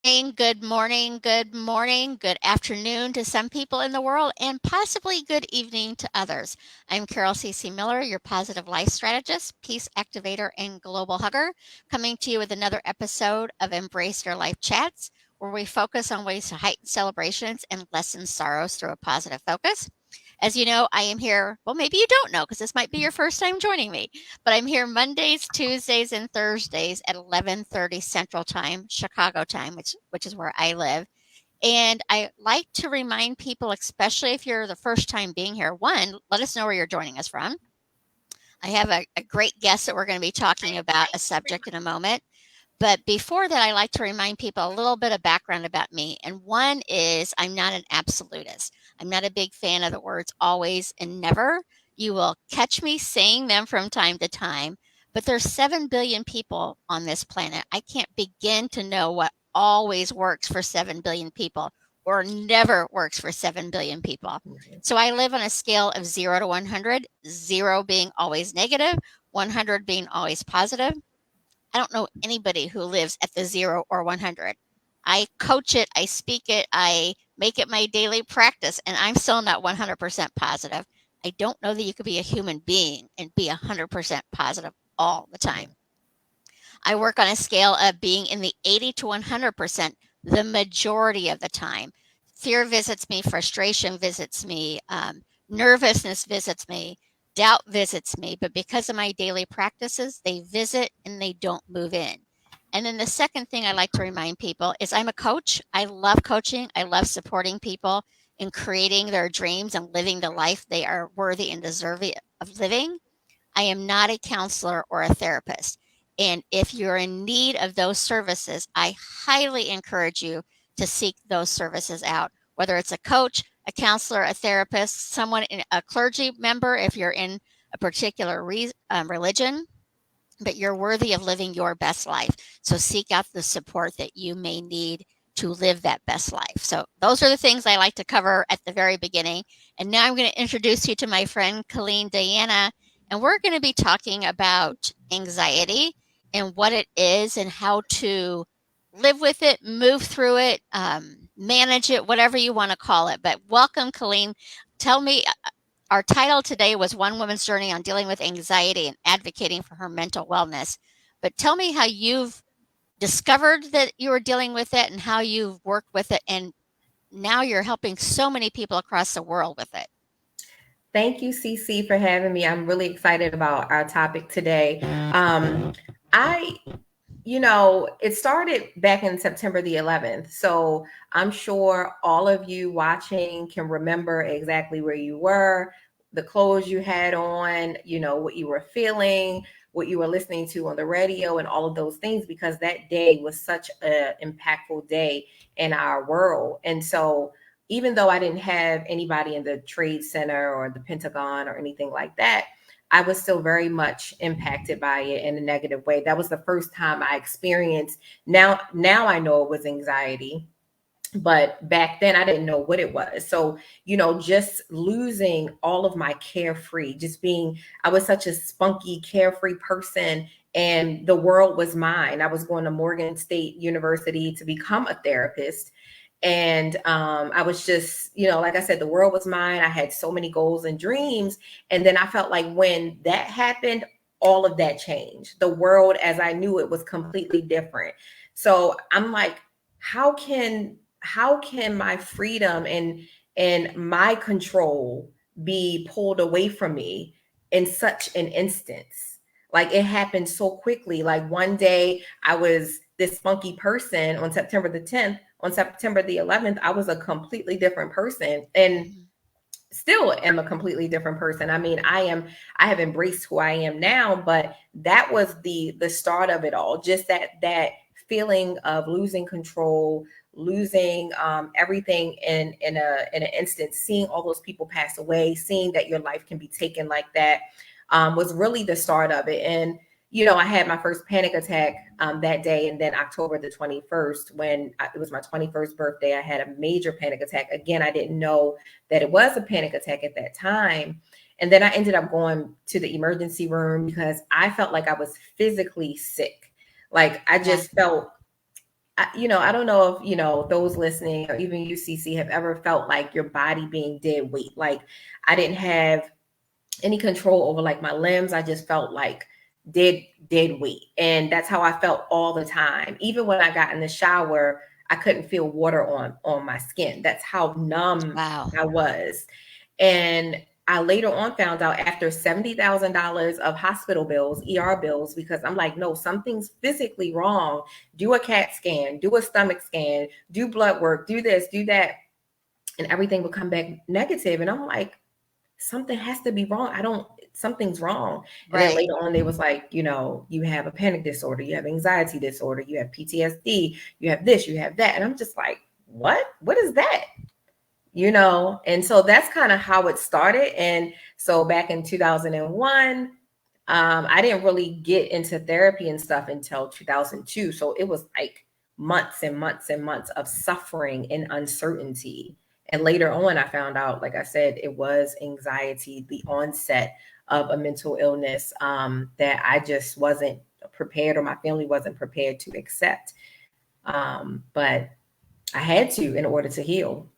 Good morning, good morning, good afternoon to some people in the world, and possibly good evening to others. I'm Carol C.C. Miller, your positive life strategist, peace activator, and global hugger, coming to you with another episode of Embrace Your Life Chats, where we focus on ways to heighten celebrations and lessen sorrows through a positive focus. As you know, I am here. Well, maybe you don't know because this might be your first time joining me, but I'm here Mondays, Tuesdays, and Thursdays at 11:30 Central Time, Chicago time, which is where I live. And I like to remind people, especially if you're the first time being here, one, let us know where you're joining us from. I have a great guest that we're going to be talking about a subject in a moment. But before that, I like to remind people a little bit of background about me. And one is I'm not an absolutist. I'm not a big fan of the words always and never. You will catch me saying them from time to time, but there's 7 billion people on this planet. I can't begin to know what always works for 7 billion people or never works for 7 billion people. So I live on a scale of 0 to 100, 0 being always negative, 100 being always positive. I don't know anybody who lives at the 0 or 100. I coach it, I speak it, I make it my daily practice, and I'm still not 100% positive. I don't know that you could be a human being and be 100% positive all the time. I work on a scale of being in the 80 to 100% the majority of the time. Fear visits me, frustration visits me, nervousness visits me, doubt visits me. But because of my daily practices, they visit and they don't move in. And then the second thing I like to remind people is I'm a coach. I love coaching. I love supporting people in creating their dreams and living the life they are worthy and deserving of living. I am not a counselor or a therapist. And if you're in need of those services, I highly encourage you to seek those services out, whether it's a coach, a counselor, a therapist, someone, a clergy member, if you're in a particular religion, but you're worthy of living your best life. So seek out the support that you may need to live that best life. So those are the things I like to cover at the very beginning. And now I'm going to introduce you to my friend Colleen Diana, and we're going to be talking about anxiety and what it is and how to live with it, move through it, manage it, whatever you want to call it. But welcome, Colleen. Tell me, our title today was One Woman's Journey on Dealing with Anxiety and Advocating for Her Mental Wellness. But tell me how you've discovered that you were dealing with it and how you've worked with it. And now you're helping so many people across the world with it. Thank you, CC, for having me. I'm really excited about our topic today. I, it started back in September the 11th. So I'm sure all of you watching can remember exactly where you were, the clothes you had on, what you were feeling, what you were listening to on the radio, and all of those things, because that day was such an impactful day in our world. And so, even though I didn't have anybody in the Trade Center or the Pentagon or anything like that, I was still very much impacted by it in a negative way. That was the first time I experienced. Now I know it was anxiety, but back then I didn't know what it was. So, just losing all of my carefree, I was such a spunky, carefree person, and the world was mine. I was going to Morgan State University to become a therapist. And I was just, like I said, the world was mine. I had so many goals and dreams. And then I felt like when that happened, all of that changed. The world as I knew it was completely different. So I'm like, how can my freedom and my control be pulled away from me in such an instance? Like, it happened so quickly. Like, one day I was this funky person on September the 10th. On September the 11th, I was a completely different person, and Mhm. still am a completely different person. I mean, I have embraced who I am now, but that was the start of it all. Just that feeling of losing control, losing everything in an instant, seeing all those people pass away, seeing that your life can be taken like that, was really the start of it. And I had my first panic attack that day. And then October the 21st, it was my 21st birthday, I had a major panic attack. Again, I didn't know that it was a panic attack at that time. And then I ended up going to the emergency room because I felt like I was physically sick. Like, I Yeah. just felt I don't know if, those listening or even UCC have ever felt like your body being dead weight. Like I didn't have any control over like my limbs. I just felt like dead weight. And that's how I felt all the time. Even when I got in the shower, I couldn't feel water on my skin. That's how numb Wow. I was. And I later on found out after $70,000 of hospital bills, ER bills, because I'm like, no, something's physically wrong. Do a CAT scan, do a stomach scan, do blood work, do this, do that. And everything would come back negative. And I'm like, something has to be wrong. Something's wrong. And then Right. later on, they was like, you have a panic disorder, you have anxiety disorder, you have PTSD, you have this, you have that. And I'm just like, what? What is that? And so that's kind of how it started. And so back in 2001, I didn't really get into therapy and stuff until 2002. So it was like months and months and months of suffering and uncertainty. And later on, I found out, like I said, it was anxiety, the onset of a mental illness, that I just wasn't prepared, or my family wasn't prepared to accept. But I had to in order to heal.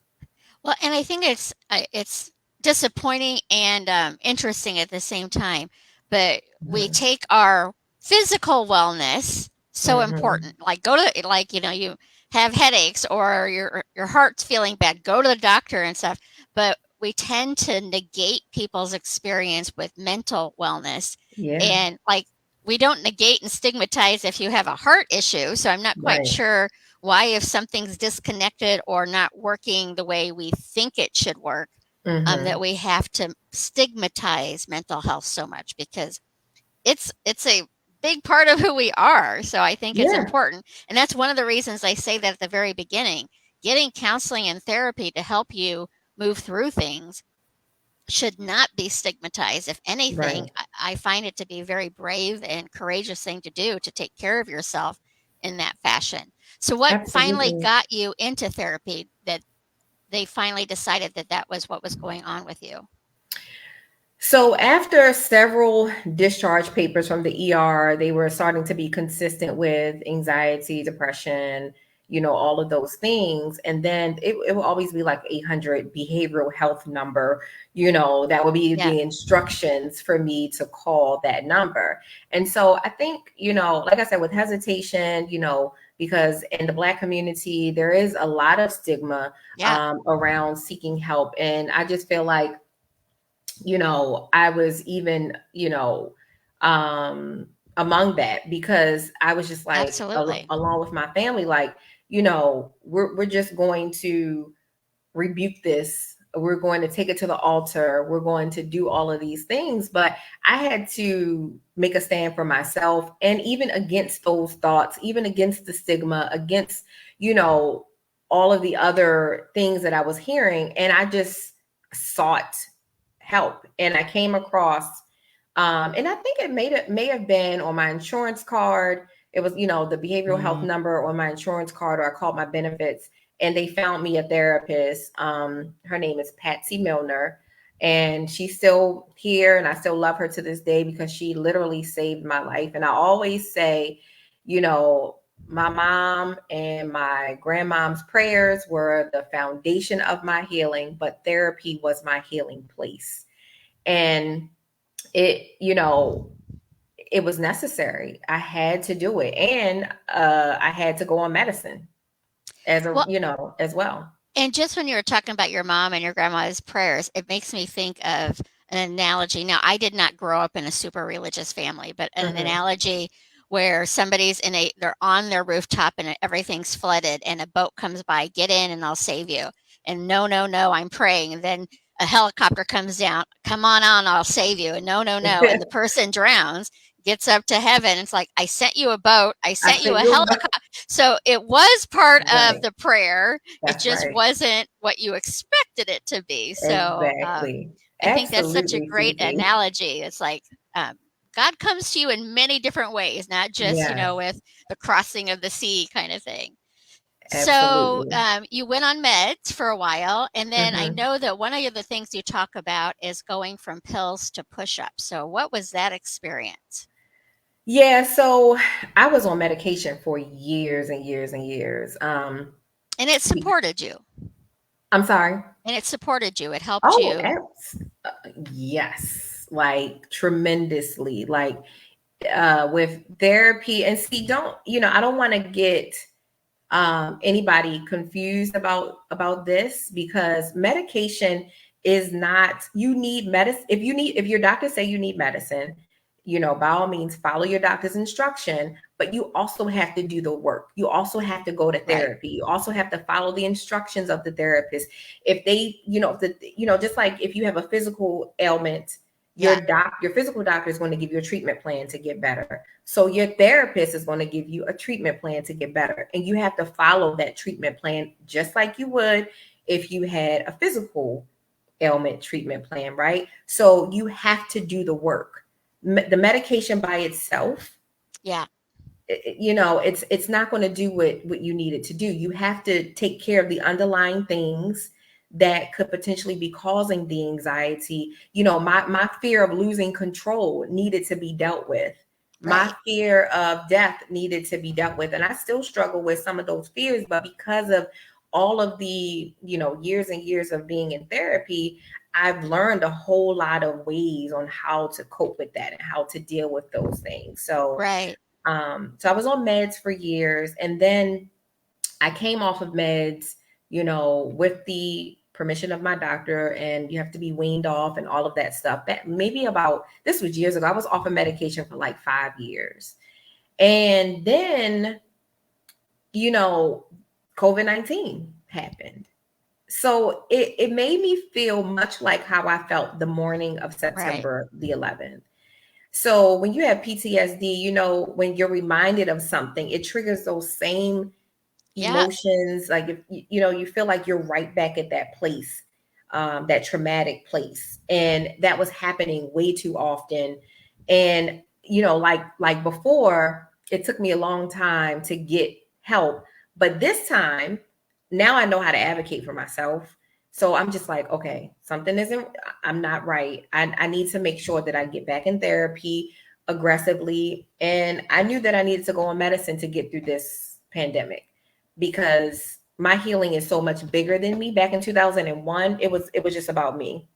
Well, and I think it's disappointing and interesting at the same time. But we Mhm. take our physical wellness so Mhm. important. Like go to like you have headaches or your heart's feeling bad. Go to the doctor and stuff. But we tend to negate people's experience with mental wellness, Yeah. and like we don't negate and stigmatize if you have a heart issue. So I'm not quite Right. sure why, if something's disconnected or not working the way we think it should work, that Mhm. we have to stigmatize mental health so much, because it's a big part of who we are. So I think it's Yeah. important, and that's one of the reasons I say that at the very beginning. Getting counseling and therapy to help you move through things should not be stigmatized. If anything, Right. I find it to be a very brave and courageous thing to do, to take care of yourself in that fashion. So, what finally Absolutely. got you into therapy, that they finally decided that that was what was going on with you? So after several discharge papers from the ER, they were starting to be consistent with anxiety, depression, all of those things. And then it will always be like 800 behavioral health number, that would be Yeah, the instructions for me to call that number. And so I think, like I said, with hesitation, because in the Black community, there is a lot of stigma yeah, around seeking help. And I just feel like, I was even, among that, because I was just like, absolutely. along with my family, like, we're just going to rebuke this. We're going to take it to the altar. We're going to do all of these things. But I had to make a stand for myself, and even against those thoughts, even against the stigma, against, you know, all of the other things that I was hearing. And I just sought help. And I came across, and I think may have been on my insurance card. It was, the behavioral health number on my insurance card, or I called my benefits, and they found me a therapist. Her name is Patsy Milner, and she's still here, and I still love her to this day, because she literally saved my life. And I always say, my mom and my grandmom's prayers were the foundation of my healing, but therapy was my healing place. And it, it was necessary. I had to do it. And I had to go on medicine Well, as well. and just when you were talking about your mom and your grandma's prayers, it makes me think of an analogy. Now, I did not grow up in a super religious family, but an Hmm. analogy where they're on their rooftop and everything's flooded and a boat comes by, get in and I'll save you. And no, no, no, I'm praying. And then a helicopter comes down, come on, I'll save you. And no, no, no. And the person drowns, gets up to heaven. It's like, I sent you a boat, I I sent you said, a you're helicopter. So it was part of right. the prayer, it That's just right. wasn't what you expected it to be. So Exactly. I think that's such a Absolutely, great Cece. analogy. It's like um, God comes to you in many different ways, not just, Yes, with the crossing of the sea kind of thing. So absolutely. you went on meds for a while, and then I Hmm. know that one of the things you talk about is going from pills to push ups. So what was that experience? Yeah, so I was on medication for years and years and years. And it Be- supported you. I'm sorry. And it supported you. It helped Oh, you. yes, like tremendously. Like with therapy, and see, don't I don't want to get anybody confused about this, because medication is not, you need medicine. If your doctor say you need medicine, by all means follow your doctor's instruction, but you also have to do the work. You also have to go to Right. therapy. You also have to follow the instructions of the therapist. If they, just like if you have a physical ailment, Yeah. your physical doctor is going to give you a treatment plan to get better. So your therapist is going to give you a treatment plan to get better. And you have to follow that treatment plan just like you would if you had a physical ailment treatment plan, right? So you have to do the work. The medication by itself, Yeah. it's not going to do what you need it to do. You have to take care of the underlying things that could potentially be causing the anxiety. My fear of losing control needed to be dealt with. My Right. fear of death needed to be dealt with, and I still struggle with some of those fears. But because of all of the years and years of being in therapy, I've learned a whole lot of ways on how to cope with that and how to deal with those things. So Right. I was on meds for years, and then I came off of meds, with the permission of my doctor, and you have to be weaned off and all of that stuff. That maybe about, this was years ago. I was off of medication for like 5 years. And then, you know, COVID-19 happened. So it made me feel much like how I felt the morning of Right. September the 11th. So when you have PTSD, when you're reminded of something, it triggers those same Yeah. emotions. Like if you feel like you're right back at that place, that traumatic place, and that was happening way too often. And like before, it took me a long time to get help, but this time, now I know how to advocate for myself. So I'm just like, okay, something isn't, I'm not right. I need to make sure that I get back in therapy aggressively. And I knew that I needed to go on medicine to get through this pandemic, because my healing is so much bigger than me. Back in 2001, it was just about me.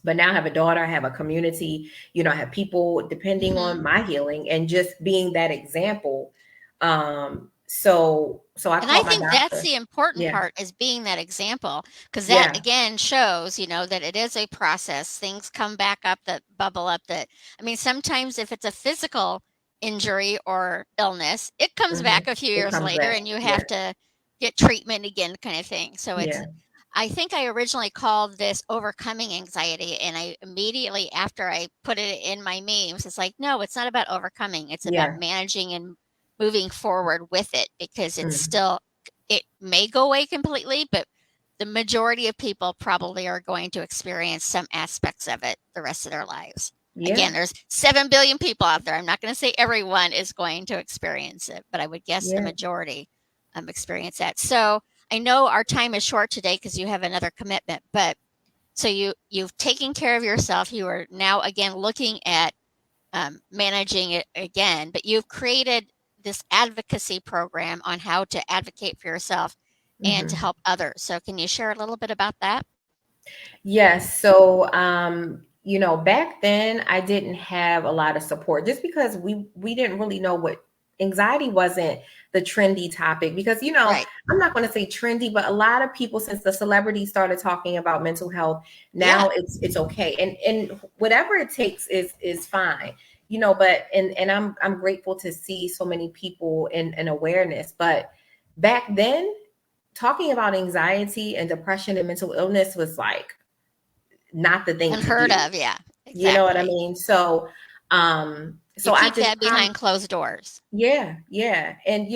But now I have a daughter, I have a community, I have people depending Hmm. on my healing and just being that example. So I And I called my think that's doctor. the important Yeah. part is being that example, because that Yeah. again shows, that it is a process. Things come back up that bubble up that, I mean, sometimes if it's a physical injury or illness, it comes Hmm. back a few It years comes later back. and you Yeah. have to get treatment again kind of thing. So Yeah. I think I originally called this overcoming anxiety, and I immediately after I put it in my memes, it's like, no, it's not about overcoming. It's about Yeah. managing and moving forward with it because it's Mm. still, it may go away completely, but the majority of people probably are going to experience some aspects of it the rest of their lives. Again, Yeah. there's 7 billion people out there. I'm not going to say everyone is going to experience it, but I would guess the Yeah. majority experience that. So I know our time is short today because you have another commitment, but so you've taken care of yourself. You are now again looking at managing it again, but you've created this advocacy program on how to advocate for yourself and to Hmm. help others. So can you share a little bit about that? Yes. So, back then I didn't have a lot of support, just because we didn't really know what anxiety wasn't the trendy topic, because Right. I'm not going to say trendy, but a lot of people, since the celebrities started talking about mental health, Yeah. now it's okay, and whatever it takes is fine. But and I'm grateful to see so many people in awareness. But back then, talking about anxiety and depression and mental illness was like not the thing to Unheard do. of. Yeah. You know what I Exactly. mean? So You I keep just that behind closed doors. yeah, yeah. And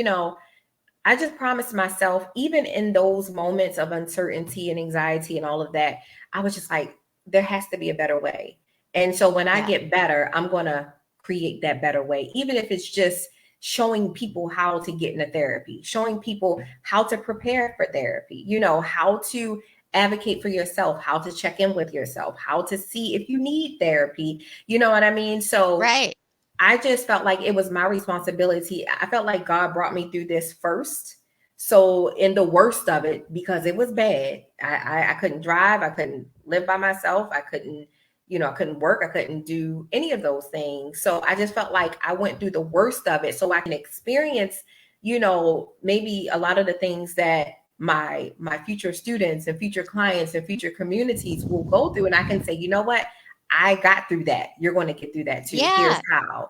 I just promised myself, even in those moments of uncertainty and anxiety and all of that, I was just like, there has to be a better way. And so when I Yeah. get better, I'm going to create that better way, even if it's just showing people how to get into therapy, showing people how to prepare for therapy, how to advocate for yourself, how to check in with yourself, how to see if you need therapy. You know what I mean? So Right. I just felt like it was my responsibility. I felt like God brought me through this first. So in the worst of it, because it was bad, I couldn't drive, I couldn't live by myself, I couldn't, I couldn't work, I couldn't do any of those things. So I just felt like I went through the worst of it so I can experience, maybe a lot of the things that my future students and future clients and future communities will go through. And I can say, you know what? I got through that. You're going to get through that too. Here's Yeah. how,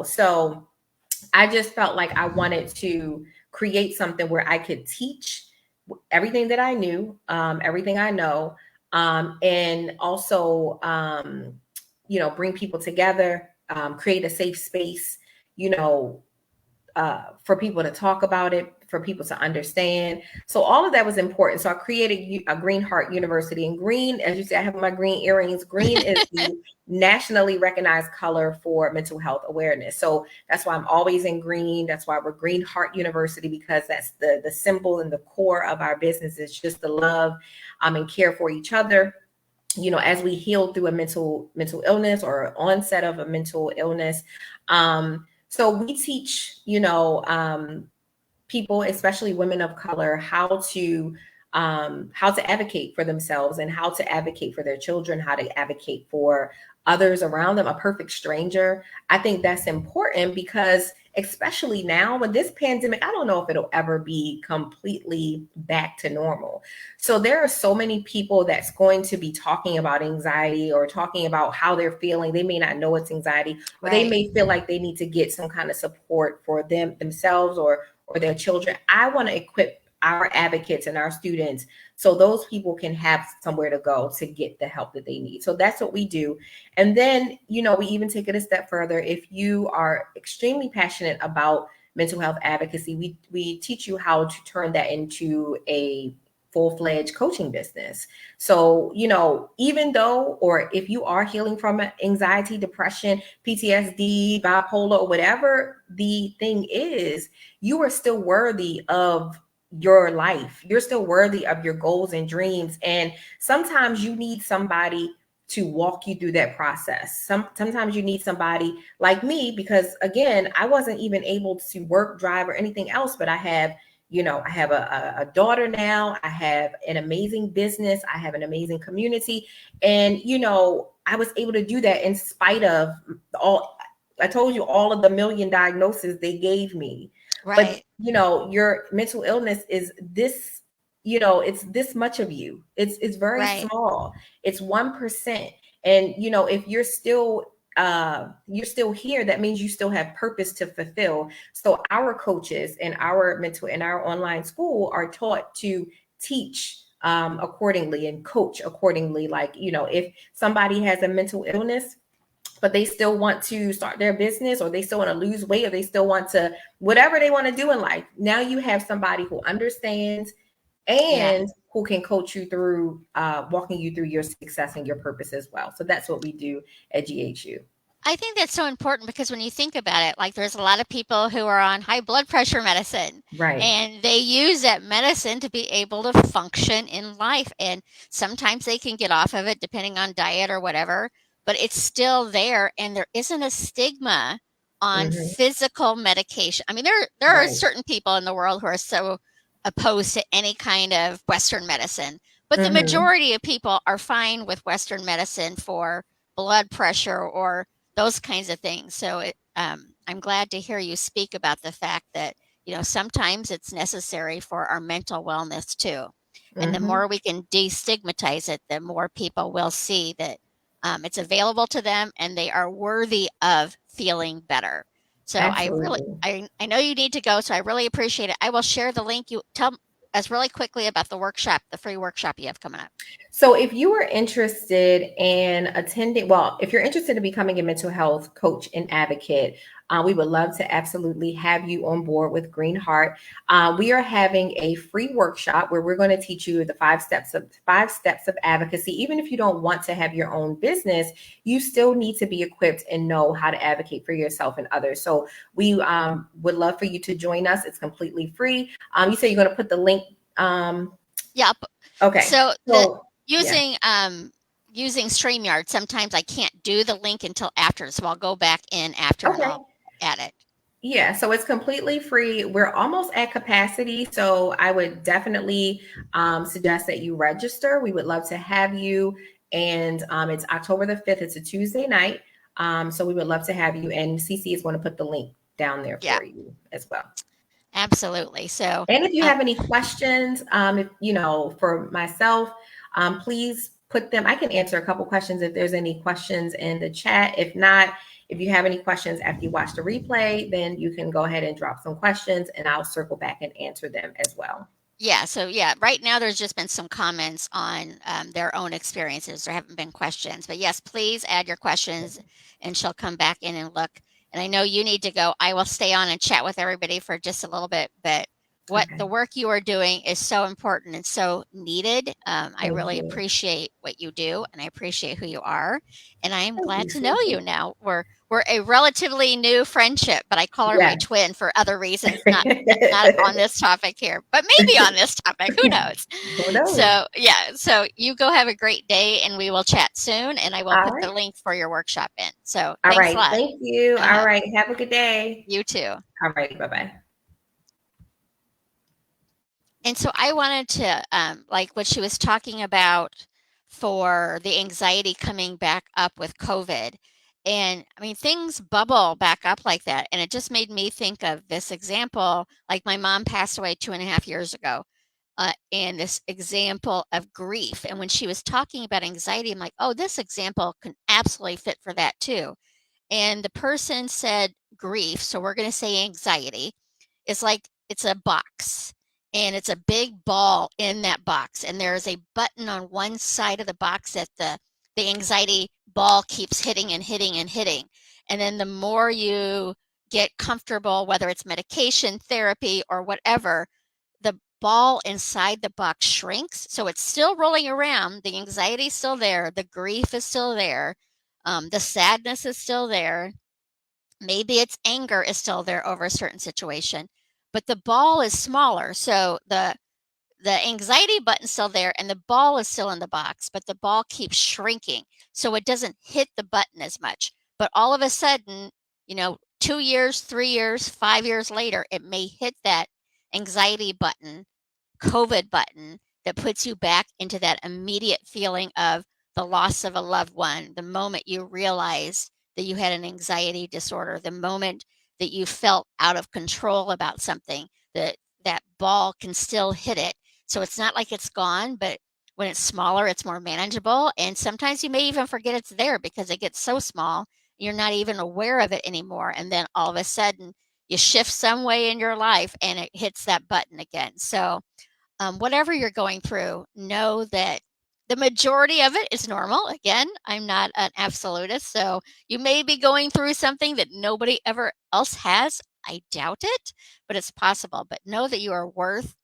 So I just felt like I wanted to create something where I could teach everything that I knew, everything I know, and also, bring people together, create a safe space, you know, for people to talk about it, for people to understand. So all of that was important. So I created a Green Heart University. And green, as you see, I have my green earrings. Green is the nationally recognized color for mental health awareness. So that's why I'm always in green. That's why we're Green Heart University, because that's the symbol and the core of our business is just the love and care for each other. As we heal through a mental illness or onset of a mental illness. So we teach, people, especially women of color, how to advocate for themselves and how to advocate for their children, how to advocate for others around them, a perfect stranger. I think that's important because especially now with this pandemic, I don't know if it'll ever be completely back to normal. So there are so many people that's going to be talking about anxiety or talking about how they're feeling. They may not know it's anxiety, or they Right. may feel like they need to get some kind of support for themselves or their children. I want to equip our advocates and our students so those people can have somewhere to go to get the help that they need. So that's what we do. And then, we even take it a step further. If you are extremely passionate about mental health advocacy, we teach you how to turn that into a full-fledged coaching business. So, even though, or if you are healing from anxiety, depression, PTSD, bipolar, or whatever the thing is, you are still worthy of your life. You're still worthy of your goals and dreams. And sometimes you need somebody to walk you through that process. Sometimes you need somebody like me, because again, I wasn't even able to work, drive, or anything else, but I have I have a daughter now. I have an amazing business. I have an amazing community. And, I was able to do that in spite of all, I told you, all of the million diagnoses they gave me. But, Right. your mental illness is this, it's this much of you. It's very Right. small. It's 1%. And, if you're still here, that means you still have purpose to fulfill. So our coaches and our mental and our online school are taught to teach accordingly and coach accordingly. Like, if somebody has a mental illness, but they still want to start their business, or they still want to lose weight, or they still want to, whatever they want to do in life. Now you have somebody who understands Yeah. and who can coach you through, walking you through your success and your purpose as well. So that's what we do at GHU. I think that's so important because when you think about it, like there's a lot of people who are on high blood pressure medicine Right. and they use that medicine to be able to function in life. And sometimes they can get off of it depending on diet or whatever, but it's still there. And there isn't a stigma on Hmm. physical medication. I mean, there are Right. certain people in the world who are so opposed to any kind of Western medicine, but the Hmm. majority of people are fine with Western medicine for blood pressure or those kinds of things. So I'm glad to hear you speak about the fact that sometimes it's necessary for our mental wellness too. And the Hmm. more we can destigmatize it, the more people will see that it's available to them and they are worthy of feeling better. So Absolutely. I know you need to go, so I really appreciate it. I will share the link. You tell us really quickly about the workshop, the free workshop you have coming up. So if you are interested in attending, well, if you're interested in becoming a mental health coach and advocate, we would love to absolutely have you on board with Green Heart. We are having a free workshop where we're going to teach you the five steps of advocacy. Even if you don't want to have your own business, you still need to be equipped and know how to advocate for yourself and others. So we would love for you to join us. It's completely free. You say you're going to put the link. Yeah. Okay. So the So yeah. using using StreamYard, sometimes I can't do the link until after, so I'll go back in after and Okay. I'll add it. Yeah, so it's completely free. We're almost at capacity, so I would definitely suggest that you register. We would love to have you, and it's October the 5th. It's a Tuesday night, so we would love to have you. And CC is going to put the link down there Yeah, for you as well. absolutely. So, And if you um, have any questions, if you know, for myself, please put them. I can answer a couple questions if there's any questions in the chat. If not, if you have any questions after you watch the replay, then you can go ahead and drop some questions and I'll circle back and answer them as well. yeah, so yeah, right now there's just been some comments on their own experiences. There haven't been questions, but yes, please add your questions and she'll come back in and look. And I know you need to go. I will stay on and chat with everybody for just a little bit, but what Okay. the work you are doing is so important and so needed. I Thank really you. appreciate what you do and I appreciate who you are. And I am Thank glad you, to know you Susie. now. We're a relatively new friendship, but I call her my Yes. twin for other reasons, not on this topic here, but maybe on this topic. Who knows? Who knows? So, yeah, so you go have a great day and we will chat soon and I will All put the right. link for your workshop in. So, All thanks a right. lot. Thank you. All Uh-huh. right. Have a good day. You too. All right. Bye bye. And so I wanted to, like what she was talking about for the anxiety coming back up with COVID. And I mean, things bubble back up like that. And it just made me think of this example. Like my mom passed away 2.5 years ago. And this example of grief. And when she was talking about anxiety, I'm like, oh, this example can absolutely fit for that too. And the person said grief. So we're going to say anxiety is like it's a box and it's a big ball in that box. And there is a button on one side of the box that the anxiety ball keeps hitting and hitting and hitting. And then the more you get comfortable, whether it's medication, therapy, or whatever, the ball inside the box shrinks. So it's still rolling around. The anxiety is still there. The grief is still there. The sadness is still there. Maybe it's anger is still there over a certain situation, but the ball is smaller. So the anxiety button's still there and the ball is still in the box, but the ball keeps shrinking. So it doesn't hit the button as much. But all of a sudden, 2 years, 3 years, 5 years later, it may hit that anxiety button, COVID button that puts you back into that immediate feeling of the loss of a loved one, the moment you realized that you had an anxiety disorder, the moment that you felt out of control about something, that ball can still hit it. So it's not like it's gone, but when it's smaller, it's more manageable. And sometimes you may even forget it's there because it gets so small, you're not even aware of it anymore. And then all of a sudden, you shift some way in your life and it hits that button again. So whatever you're going through, know that the majority of it is normal. Again, I'm not an absolutist. So you may be going through something that nobody ever else has. I doubt it, but it's possible. But know that you are worth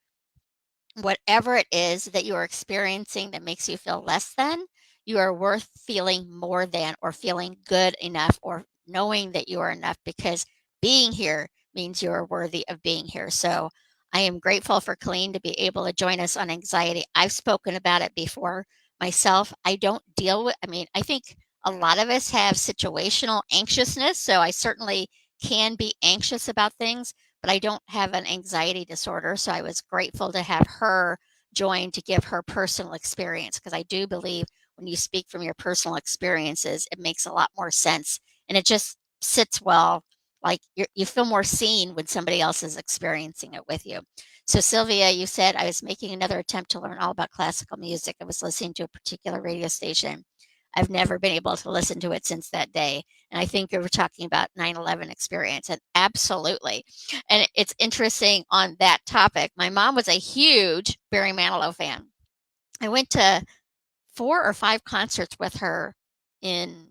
whatever it is that you are experiencing that makes you feel less than. You are worth feeling more than or feeling good enough or knowing that you are enough because being here means you are worthy of being here. So I am grateful for Colleen to be able to join us on anxiety. I've spoken about it before myself. I don't deal with, I mean, I think a lot of us have situational anxiousness. So I certainly can be anxious about things, but I don't have an anxiety disorder. So I was grateful to have her join to give her personal experience because I do believe when you speak from your personal experiences, it makes a lot more sense and it just sits well. Like you feel more seen when somebody else is experiencing it with you. So, Sylvia, you said I was making another attempt to learn all about classical music. I was listening to a particular radio station. I've never been able to listen to it since that day. And I think you were talking about 9/11 experience, and absolutely. And it's interesting on that topic. My mom was a huge Barry Manilow fan. I went to 4 or 5 concerts with her in,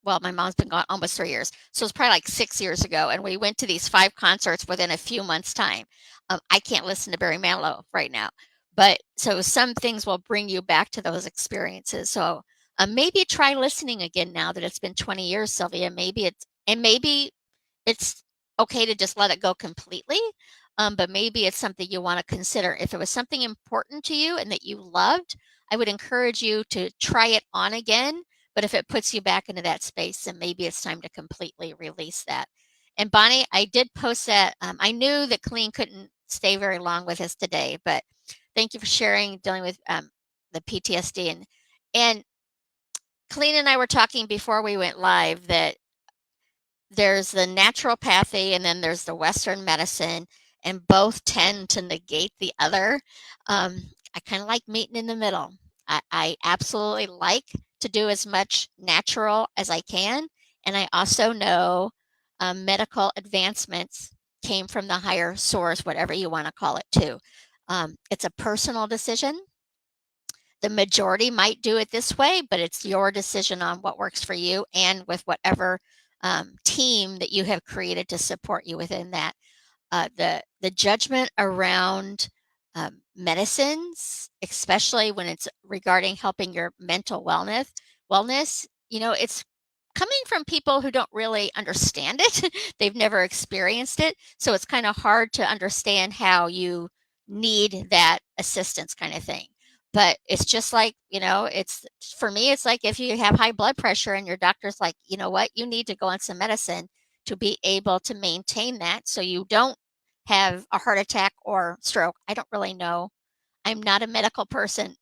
well, my mom's been gone almost 3 years. So it's probably like 6 years ago. And we went to these 5 concerts within a few months' time. I can't listen to Barry Manilow right now. But so some things will bring you back to those experiences. So maybe try listening again now that it's been 20 years, Sylvia. Maybe it's okay to just let it go completely. But maybe it's something you want to consider. If it was something important to you and that you loved, I would encourage you to try it on again. But if it puts you back into that space, then maybe it's time to completely release that. And Bonnie, I did post that. I knew that Colleen couldn't stay very long with us today, but thank you for sharing, dealing with the PTSD. And Colleen and I were talking before we went live that there's the naturopathy and then there's the Western medicine, and both tend to negate the other. I kind of like meeting in the middle. I absolutely like to do as much natural as I can, and I also know medical advancements came from the higher source, whatever you want to call it, too. It's a personal decision. The majority might do it this way, but it's your decision on what works for you and with whatever team that you have created to support you within that. The judgment around medicines, especially when it's regarding helping your mental wellness, it's coming from people who don't really understand it. They've never experienced it, so it's kind of hard to understand how you need that assistance kind of thing. But it's just like, it's for me, it's like if you have high blood pressure and your doctor's like, you know what, you need to go on some medicine to be able to maintain that so you don't have a heart attack or stroke. I don't really know. I'm not a medical person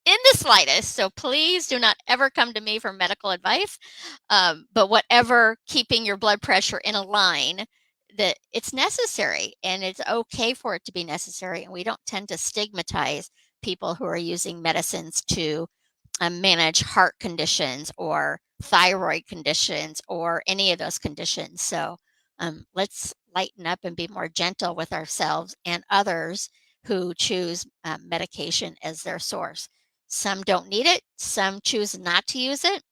in the slightest, so please do not ever come to me for medical advice. But whatever, keeping your blood pressure in a line, that it's necessary and it's okay for it to be necessary. And we don't tend to stigmatize people who are using medicines to manage heart conditions or thyroid conditions or any of those conditions. So let's lighten up and be more gentle with ourselves and others who choose medication as their source. Some don't need it, some choose not to use it,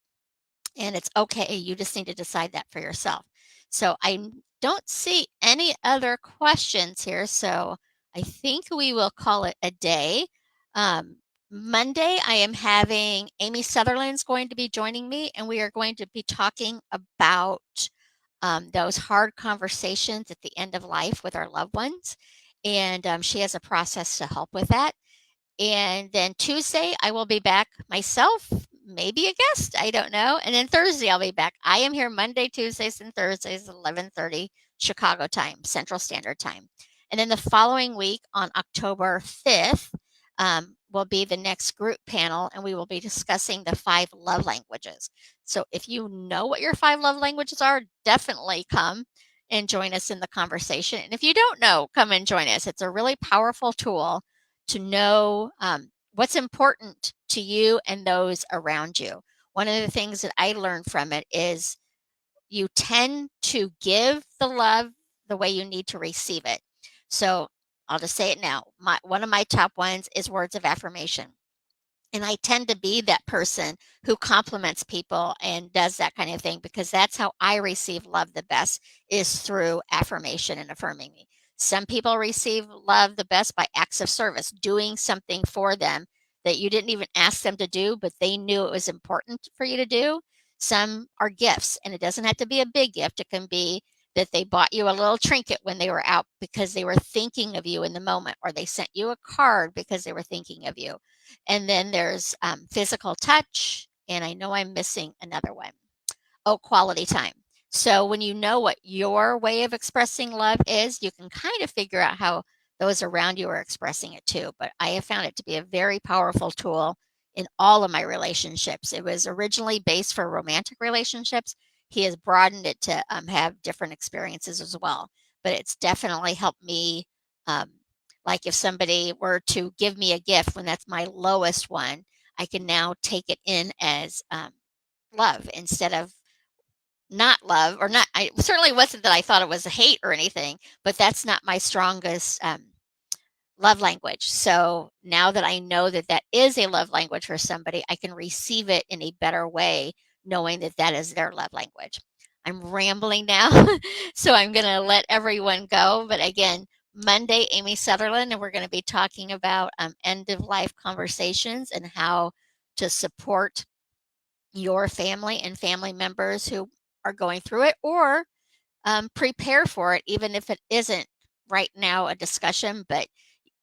and it's okay. You just need to decide that for yourself. So I don't see any other questions here, so I think we will call it a day. Um, Monday, I am having Amy Sutherland's going to be joining me, and we are going to be talking about those hard conversations at the end of life with our loved ones. And she has a process to help with that. And then Tuesday, I will be back myself, maybe a guest, I don't know. And then Thursday, I'll be back. I am here Monday, Tuesdays, and Thursdays, 11:30 Chicago time, Central Standard Time. And then the following week on October 5th will be the next group panel, and we will be discussing the 5 love languages. So if you know what your 5 love languages are, definitely come and join us in the conversation. And if you don't know, come and join us. It's a really powerful tool to know what's important to you and those around you. One of the things that I learned from it is you tend to give the love the way you need to receive it. So I'll just say it now. One of my top ones is words of affirmation. And I tend to be that person who compliments people and does that kind of thing because that's how I receive love the best is through affirmation and affirming me. Some people receive love the best by acts of service, doing something for them that you didn't even ask them to do, but they knew it was important for you to do. Some are gifts, and it doesn't have to be a big gift. It can be that they bought you a little trinket when they were out because they were thinking of you in the moment, or they sent you a card because they were thinking of you. And then there's physical touch, and I know I'm missing another one. Oh, quality time. So when you know what your way of expressing love is, you can kind of figure out how those around you are expressing it too. But I have found it to be a very powerful tool in all of my relationships. It was originally based for romantic relationships. He has broadened it to have different experiences as well. But it's definitely helped me. Um, like if somebody were to give me a gift when that's my lowest one, I can now take it in as love instead of not love or not. I certainly wasn't that I thought it was hate or anything, but that's not my strongest love language. So now that I know that that is a love language for somebody, I can receive it in a better way, knowing that that is their love language. I'm rambling now, so I'm going to let everyone go. But again, Monday, Amy Sutherland, and we're going to be talking about end of life conversations and how to support your family and family members who are going through it, or prepare for it, even if it isn't right now a discussion, but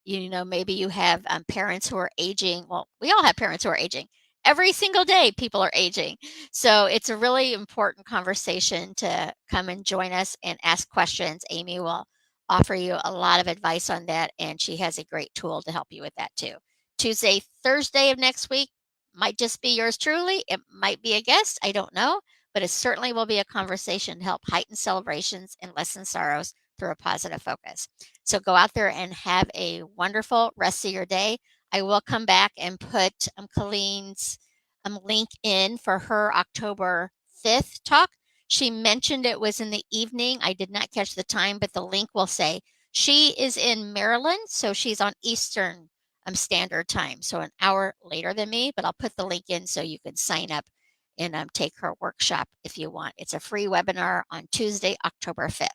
Maybe you have parents who are aging. Well, we all have parents who are aging. Every single day, people are aging. So it's a really important conversation to come and join us and ask questions. Amy will offer you a lot of advice on that, and she has a great tool to help you with that too. Tuesday, Thursday of next week might just be yours truly. It might be a guest. I don't know, but it certainly will be a conversation to help heighten celebrations and lessen sorrows through a positive focus. So go out there and have a wonderful rest of your day. I will come back and put Colleen's link in for her October 5th talk. She mentioned it was in the evening. I did not catch the time, but the link will say she is in Maryland, so she's on Eastern Standard Time, so an hour later than me, but I'll put the link in so you can sign up and take her workshop if you want. It's a free webinar on Tuesday, October 5th.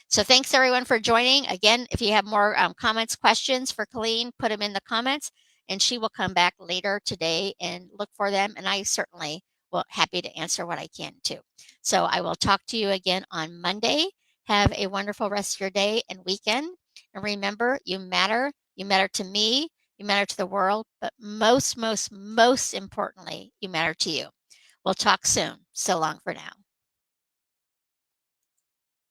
So thanks everyone for joining. Again, if you have more comments, questions for Colleen, put them in the comments and she will come back later today and look for them. And I certainly will happy to answer what I can too. So I will talk to you again on Monday. Have a wonderful rest of your day and weekend. And remember, you matter. You matter to me. You matter to the world. But most importantly, you matter to you. We'll talk soon. So long for now.